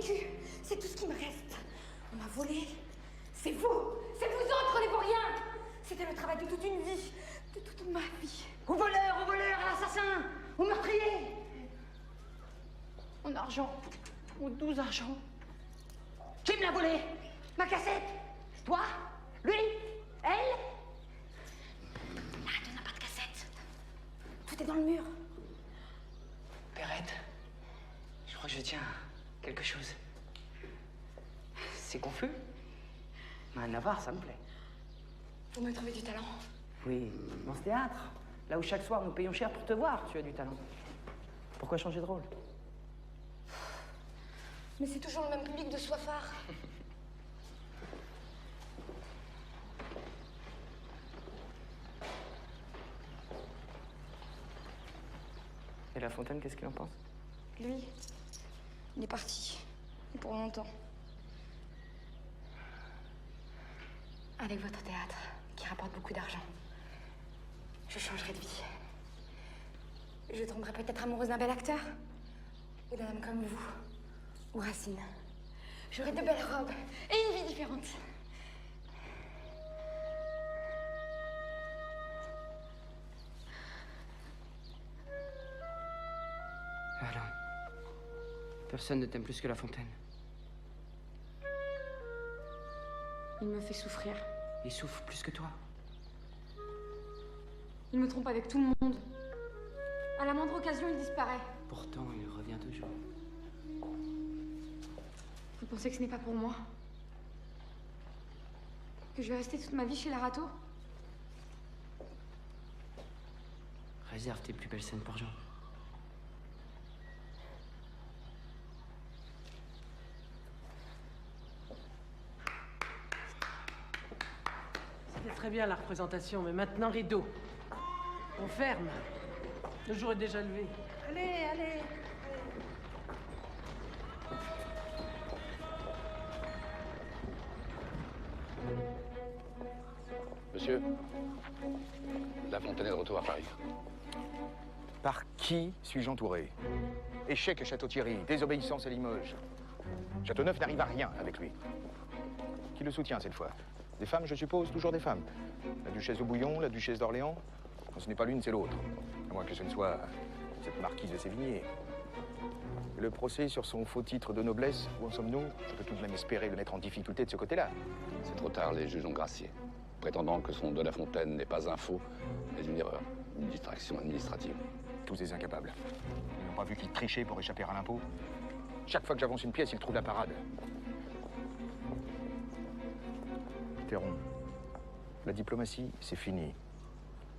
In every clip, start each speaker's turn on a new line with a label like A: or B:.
A: vécu. C'est tout ce qui me reste. On m'a volé. C'est vous. C'est vous autres les vauriens. C'était le travail de toute une vie. De toute ma vie. Aux voleurs, à l'assassin, aux meurtriers. Mon argent. Mon 12 argent. Qui me l'a volé? Ma cassette? Toi? Lui? Elle? La radio n'a pas de cassette. Tout est dans le mur.
B: Perrette, je crois que je tiens à quelque chose. C'est confus. Mais un avare, ça me plaît.
A: Vous me trouvez du talent.
B: Oui, dans ce théâtre, là où chaque soir nous payons cher pour te voir, tu as du talent. Pourquoi changer de rôle?
A: Mais c'est toujours le même public de soifards.
B: Et La Fontaine, qu'est-ce qu'il en pense?
A: Lui, il est parti. Et pour longtemps. Avec votre théâtre, qui rapporte beaucoup d'argent, je changerai de vie. Je tomberai peut-être amoureuse d'un bel acteur. Ou d'un homme comme vous. Ou Racine. J'aurai de belles robes et une vie différente.
B: Alors, personne ne t'aime plus que La Fontaine.
A: Il me fait souffrir.
B: Il souffre plus que toi.
A: Il me trompe avec tout le monde. À la moindre occasion, il disparaît.
B: Pourtant, il revient toujours.
A: Vous pensez que ce n'est pas pour moi? Que je vais rester toute ma vie chez Larato?
B: Réserve tes plus belles scènes pour Jean.
C: C'était très bien la représentation, mais maintenant rideau. On ferme. Le jour est déjà levé. Allez, allez.
D: Monsieur, La Fontaine est de retour à Paris.
E: Par qui suis-je entouré? Échec à Château-Thierry, désobéissance à Limoges. Châteauneuf n'arrive à rien avec lui. Qui le soutient cette fois? Des femmes, je suppose, toujours des femmes. La duchesse de Bouillon, la duchesse d'Orléans. Quand ce n'est pas l'une, c'est l'autre. À moins que ce ne soit cette marquise de Sévigné. Le procès sur son faux titre de noblesse, où en sommes-nous? Je peux tout de même espérer le mettre en difficulté de ce côté-là.
D: C'est trop tard, les juges ont gracié, prétendant que son de La Fontaine n'est pas un faux, mais une erreur, une distraction administrative.
E: Tous des incapables. Ils n'ont pas vu qu'ils trichaient pour échapper à l'impôt. Chaque fois que j'avance une pièce, ils trouvent la parade. Théron, la diplomatie, c'est fini.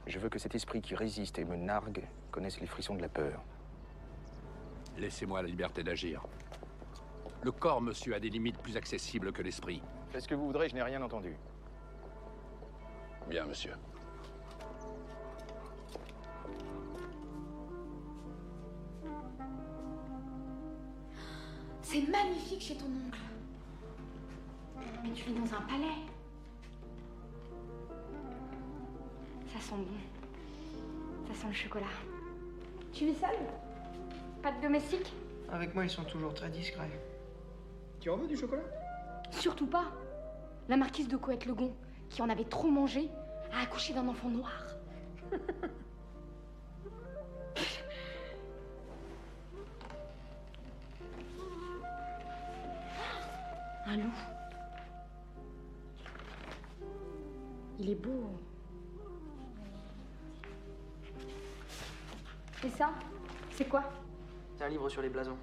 E: Je veux que cet esprit qui résiste et me nargue connaisse les frissons de la peur.
D: Laissez-moi la liberté d'agir. Le corps, monsieur, a des limites plus accessibles que l'esprit.
E: Faites ce que vous voudrez, je n'ai rien entendu.
D: Bien, monsieur.
A: C'est magnifique chez ton oncle. Mais tu vis dans un palais. Ça sent bon. Ça sent le chocolat. Tu vis seul? Pas de domestique?
B: Avec moi, ils sont toujours très discrets.
E: Tu en veux du chocolat?
A: Surtout pas. La marquise de Coët-Legon, qui en avait trop mangé, a accouché d'un enfant noir. Un loup. Il est beau. Et ça, c'est quoi?
B: C'est un livre sur les blasons.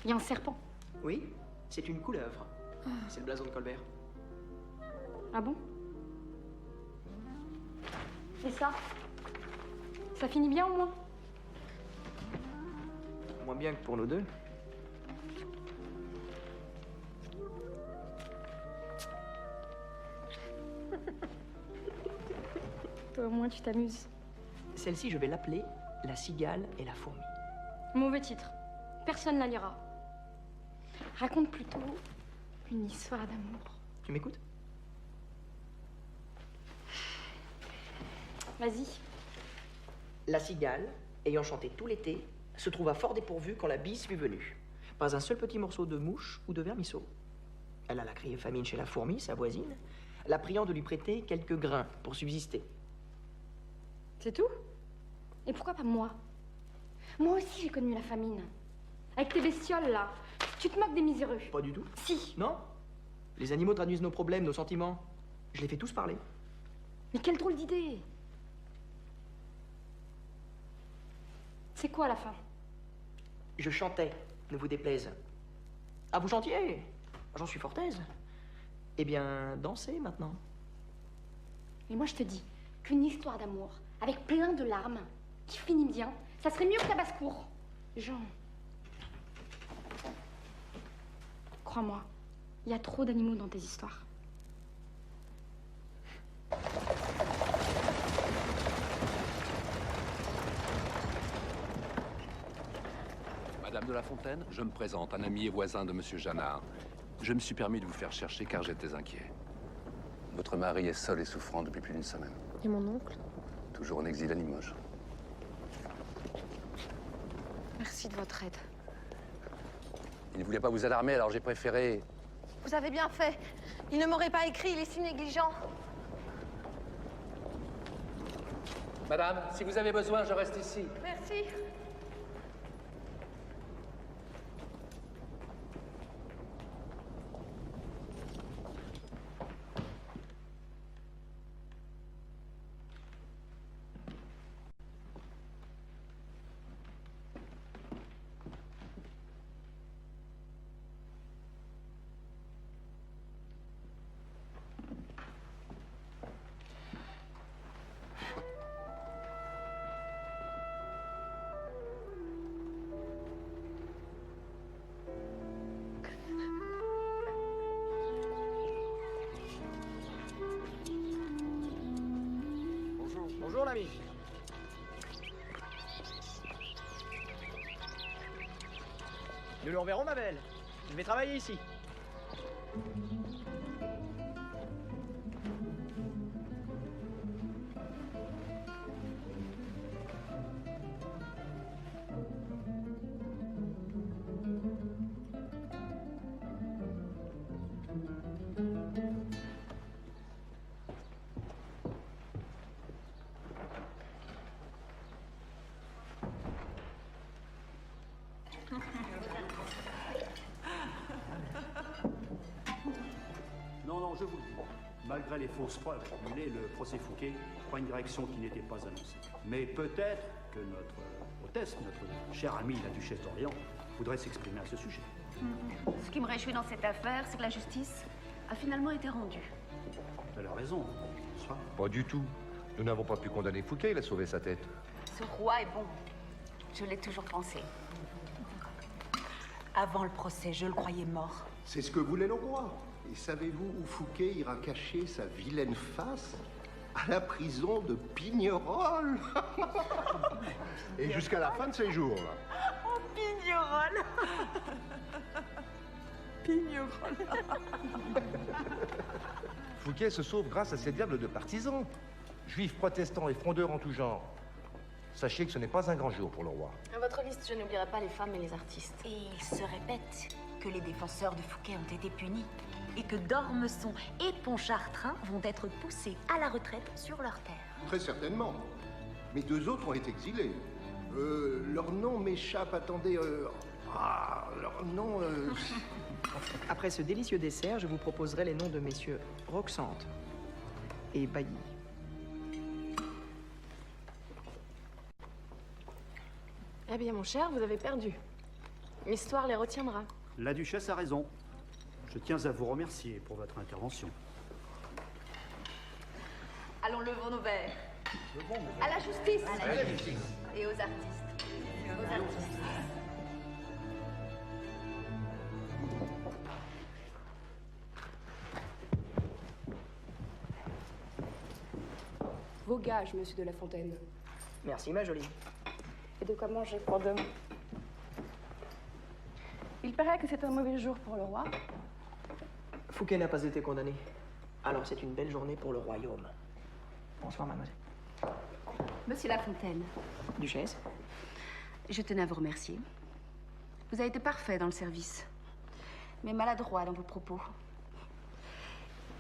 A: Il y a un serpent.
B: Oui, c'est une couleuvre. C'est le blason de Colbert.
A: Ah bon? Et ça? Ça finit bien au moins?
B: Moins bien que pour nous deux.
A: Toi au moins tu t'amuses.
B: Celle-ci, je vais l'appeler La cigale et la fourmi.
A: Mauvais titre. Personne ne la lira. Raconte plutôt une histoire d'amour.
B: Tu m'écoutes?
A: Vas-y.
B: La cigale, ayant chanté tout l'été, se trouva fort dépourvue quand la bise fut venue.
F: Pas un seul petit morceau de mouche ou de vermisseau. Elle alla crier famine chez la fourmi, sa voisine, la priant de lui prêter quelques grains pour subsister.
A: C'est tout? Et pourquoi pas moi? Moi aussi, j'ai connu la famine. Avec tes bestioles, là. Tu te moques des miséreux.
F: Pas du tout.
A: Si.
F: Non? Les animaux traduisent nos problèmes, nos sentiments. Je les fais tous parler.
A: Mais quelle drôle d'idée. C'est quoi, la fin?
F: Je chantais, ne vous déplaise. Ah, vous chantiez? J'en suis fort aise. Eh bien, dansez maintenant.
A: Et moi, je te dis qu'une histoire d'amour, avec plein de larmes, qui finit bien, ça serait mieux que ta basse-cour. Jean. Crois-moi, il y a trop d'animaux dans tes histoires.
D: Madame de La Fontaine, je me présente, un ami et voisin de Monsieur Janard. Je me suis permis de vous faire chercher car j'étais inquiet. Votre mari est seul et souffrant depuis plus d'une semaine.
G: Et mon oncle?
D: Toujours en exil à Limoges.
G: Merci de votre aide.
D: Il ne voulait pas vous alarmer, alors j'ai préféré...
G: Vous avez bien fait. Il ne m'aurait pas écrit, il est si négligent.
H: Madame, si vous avez besoin, je reste ici.
G: Merci.
F: Bonjour, l'ami. Nous le reverrons, ma belle. Je vais travailler ici.
I: Non, je vous le dis. Malgré les fausses preuves accumulées, le procès Fouquet prend une direction qui n'était pas annoncée. Mais peut-être que notre hôtesse, notre chère amie, la duchesse d'Orléans, voudrait s'exprimer à ce sujet.
J: Ce qui me réjouit dans cette affaire, c'est que la justice a finalement été rendue.
I: Elle a raison, soit.
K: Pas du tout. Nous n'avons pas pu condamner Fouquet, il a sauvé sa tête.
J: Ce roi est bon. Je l'ai toujours pensé. Avant le procès, je le croyais mort.
L: C'est ce que voulait le roi. Et savez-vous où Fouquet ira cacher sa vilaine face? À la prison de Pignerol. Et jusqu'à la fin de ses jours.
J: Oh, Pignerol. Pignerol.
K: Fouquet se sauve grâce à ces diables de partisans. Juifs, protestants et frondeurs en tout genre. Sachez que ce n'est pas un grand jour pour le roi.
G: À votre liste, je n'oublierai pas les femmes et les artistes.
J: Et il se répète que les défenseurs de Fouquet ont été punis et que d'Ormesson et Pontchartrain vont être poussés à la retraite sur leur terre.
L: Très certainement. Mais deux autres ont été exilés. Leur nom m'échappe, attendez. Leur nom.
F: Après ce délicieux dessert, je vous proposerai les noms de messieurs Roxante et Bailly.
G: Eh bien, mon cher, vous avez perdu. L'histoire les retiendra.
I: La duchesse a raison. Je tiens à vous remercier pour votre intervention.
J: Allons, levons nos verres. À la justice. À la justice. Et aux artistes. Aux artistes.
M: Vos gages, monsieur de La Fontaine.
F: Merci, ma jolie.
M: Et de quoi manger pour demain? Il paraît que c'est un mauvais jour pour le roi.
F: Fouquet n'a pas été condamné. Alors c'est une belle journée pour le royaume. Bonsoir, mademoiselle.
J: Monsieur La Fontaine.
F: Duchesse.
J: Je tenais à vous remercier.
M: Vous avez été parfait dans le service, mais maladroit dans vos propos.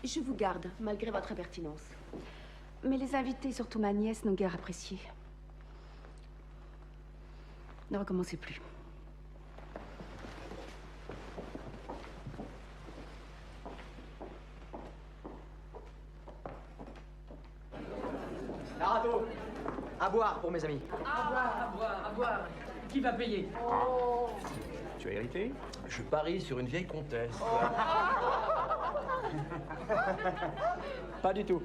M: Je vous garde, malgré votre impertinence. Mais les invités, surtout ma nièce, n'ont guère apprécié. Ne recommencez plus.
F: Narato, à boire pour mes amis.
C: À boire, à boire, à boire. Qui va payer?
E: Tu as hérité?
K: Je parie sur une vieille comtesse.
F: Pas du tout.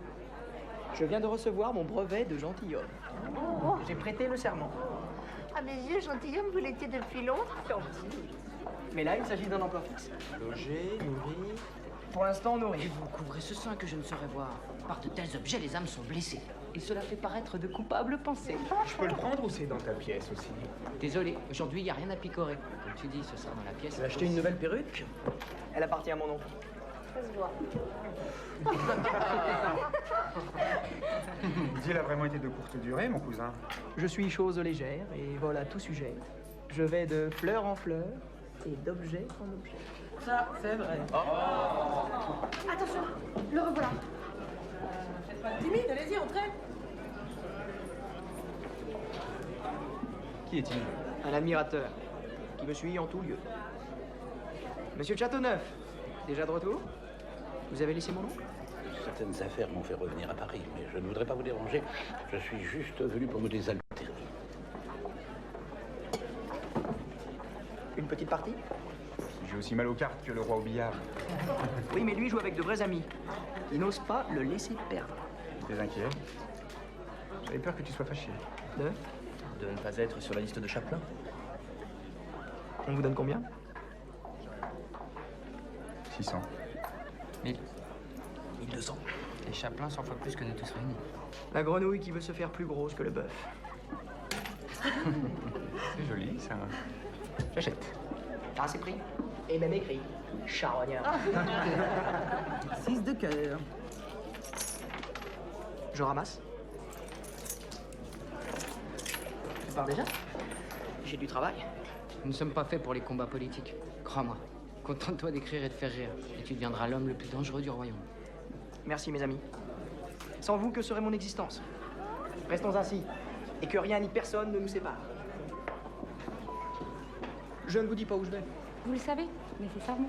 F: Je viens de recevoir mon brevet de gentilhomme. J'ai prêté le serment.
N: À mes yeux, gentilhomme, vous l'étiez depuis longtemps.
F: Mais là, il s'agit d'un emploi fixe.
K: Logé, nourri.
F: Pour l'instant, nourri.
B: Vous couvrez ce sein que je ne saurais voir. Par de tels objets, les âmes sont blessées. Et cela fait paraître de coupables pensées.
E: Je peux le prendre ou c'est dans ta pièce aussi?
B: Désolé, aujourd'hui, il n'y a rien à picorer. Comme tu dis, ce sera dans la pièce.
F: Tu as acheté une nouvelle perruque? Elle appartient à mon oncle.
N: Ça se voit.
E: L'idylle a vraiment été de courte durée, mon cousin.
F: Je suis chose légère et vole à tout sujet. Je vais de fleur en fleur et d'objet en objet.
C: Ça, c'est vrai.
M: Attention, le revoilà.
C: Faites pas timide, allez-y, entrez.
E: Qui est-il?
F: Un admirateur qui me suit en tout lieu. Monsieur Châteauneuf, déjà de retour? Vous avez laissé mon oncle?
O: Certaines affaires m'ont fait revenir à Paris, mais je ne voudrais pas vous déranger. Je suis juste venu pour me désaltérer.
F: Une petite partie?
E: J'ai aussi mal aux cartes que le roi au billard.
F: Oui, mais lui joue avec de vrais amis. Il n'ose pas le laisser perdre.
E: T'es inquiet? J'avais peur que tu sois fâché.
F: De ne pas être sur la liste de Chaplin. On vous donne combien?
E: 600.
B: 1000. 1200. Et Chaplin 100 fois plus que nous tous réunis.
F: La grenouille qui veut se faire plus grosse que le bœuf.
E: C'est joli, ça. J'achète.
F: Ah, c'est pris. Et même écrit. Charognard.
B: 6 de cœur.
F: Je ramasse. Tu pars déjà? J'ai du travail.
B: Nous ne sommes pas faits pour les combats politiques. Crois-moi. Contente-toi d'écrire et de faire rire. Et tu deviendras l'homme le plus dangereux du royaume.
F: Merci, mes amis. Sans vous, que serait mon existence? Restons ainsi. Et que rien ni personne ne nous sépare. Je ne vous dis pas où je vais.
M: Vous le savez, nécessairement.